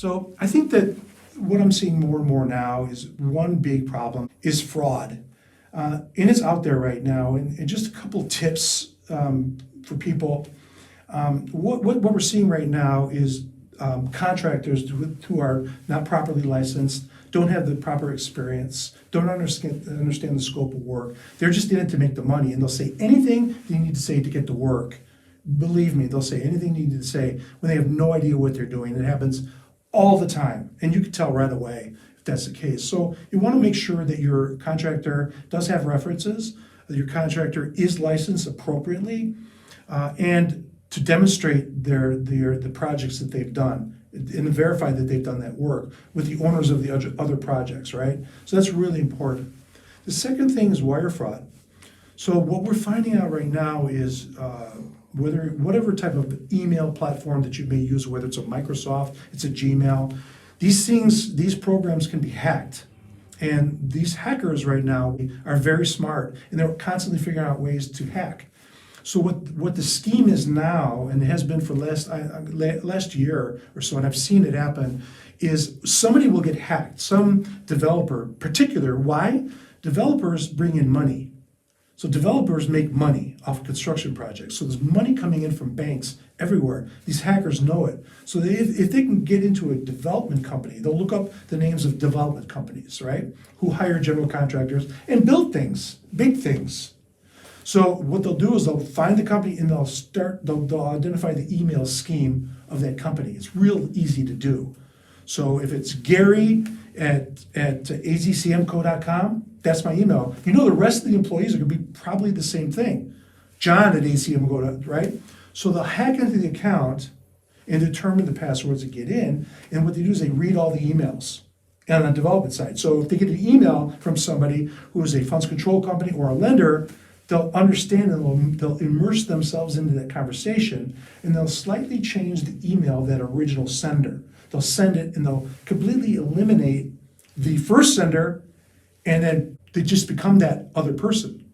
So I think that what I'm seeing more and more now is one big problem is fraud. And it's out there right now. And just a couple tips for people. What we're seeing right now is contractors who are not properly licensed, don't have the proper experience, don't understand the scope of work. They're just in it to make the money, and they'll say anything they need to say to get the work. Believe me, they'll say anything they need to say when they have no idea what they're doing. It happens all the time, and you can tell right away if that's the case. So you want to make sure that your contractor does have references, that your contractor is licensed appropriately, and to demonstrate the projects that they've done and verify that they've done that work with the owners of the other projects, right? So that's really important. The second thing is wire fraud. So what we're finding out right now is whatever type of email platform that you may use, whether it's a Microsoft, it's a Gmail, these programs can be hacked. And these hackers right now are very smart, and they're constantly figuring out ways to hack. So what the scheme is now, and it has been for last year or so, and I've seen it happen, is somebody will get hacked, some developer, particular. Why? Developers bring in money. So developers make money off of construction projects. So there's money coming in from banks everywhere. These hackers know it. So if they can get into a development company, they'll look up the names of development companies, right? Who hire general contractors and build things, big things. So what they'll do is they'll find the company and they'll identify the email scheme of that company. It's real easy to do. So if it's Gary at azcmco.com, that's my email. You know the rest of the employees are going to be probably the same thing. John at azcmco, right? So they'll hack into the account and determine the passwords to get in. And what they do is they read all the emails on the development side. So if they get an email from somebody who is a funds control company or a lender, they'll understand and they'll immerse themselves into that conversation, and they'll slightly change the email of that original sender. They'll send it and they'll completely eliminate the first sender, and then they just become that other person.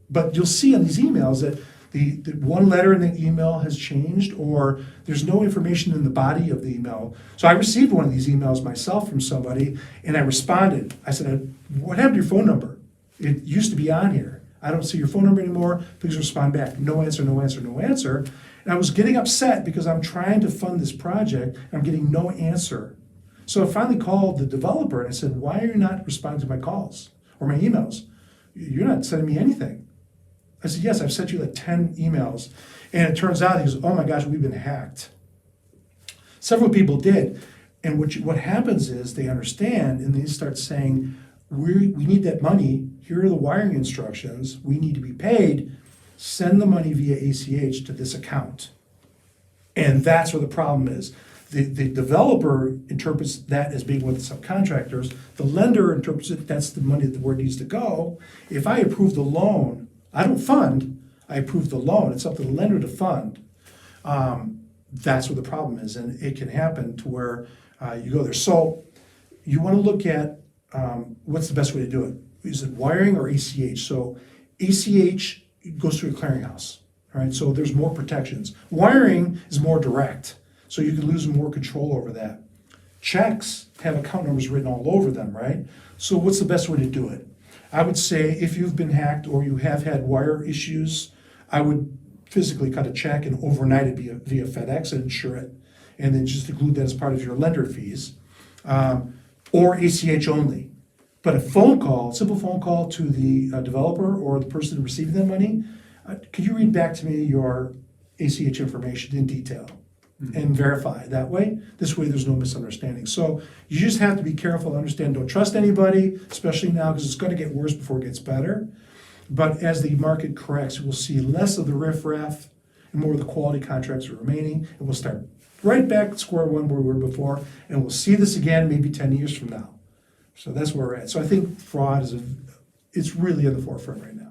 But you'll see on these emails that the one letter in the email has changed, or there's no information in the body of the email. So I received one of these emails myself from somebody, and I responded. I said, "What happened to your phone number? It used to be on here. I don't see your phone number anymore. Please respond back." No answer, no answer, no answer. And I was getting upset because I'm trying to fund this project and I'm getting no answer. So I finally called the developer and I said, "Why are you not responding to my calls or my emails? You're not sending me anything." I said, "Yes, I've sent you like 10 emails. And it turns out, he goes, "Oh my gosh, we've been hacked." Several people did. And what happens is they understand and they start saying, we need that money. Here are the wiring instructions. We need to be paid. Send the money via ACH to this account. And that's where the problem is. The developer interprets that as being with the subcontractors. The lender interprets it, that's the money where it needs to go. If I approve the loan, I don't fund, I approve the loan. It's up to the lender to fund. That's where the problem is. And it can happen to where you go there. So you want to look at what's the best way to do it? Is it wiring or ACH? So ACH goes through a clearinghouse, all right? So there's more protections. Wiring is more direct, so you can lose more control over that. Checks have account numbers written all over them, right? So what's the best way to do it? I would say if you've been hacked or you have had wire issues, I would physically cut a check and overnight it via FedEx and insure it, and then just include that as part of your lender fees, or ACH only. But a phone call, simple phone call to the developer or the person receiving that money, could you read back to me your ACH information in detail and verify that way? This way there's no misunderstanding. So you just have to be careful, understand, don't trust anybody, especially now because it's going to get worse before it gets better. But as the market corrects, we'll see less of the riffraff and more of the quality contracts are remaining, and we'll start right back at square one where we were before, and we'll see this again maybe 10 years from now. So that's where we're at. So I think fraud it's really at the forefront right now.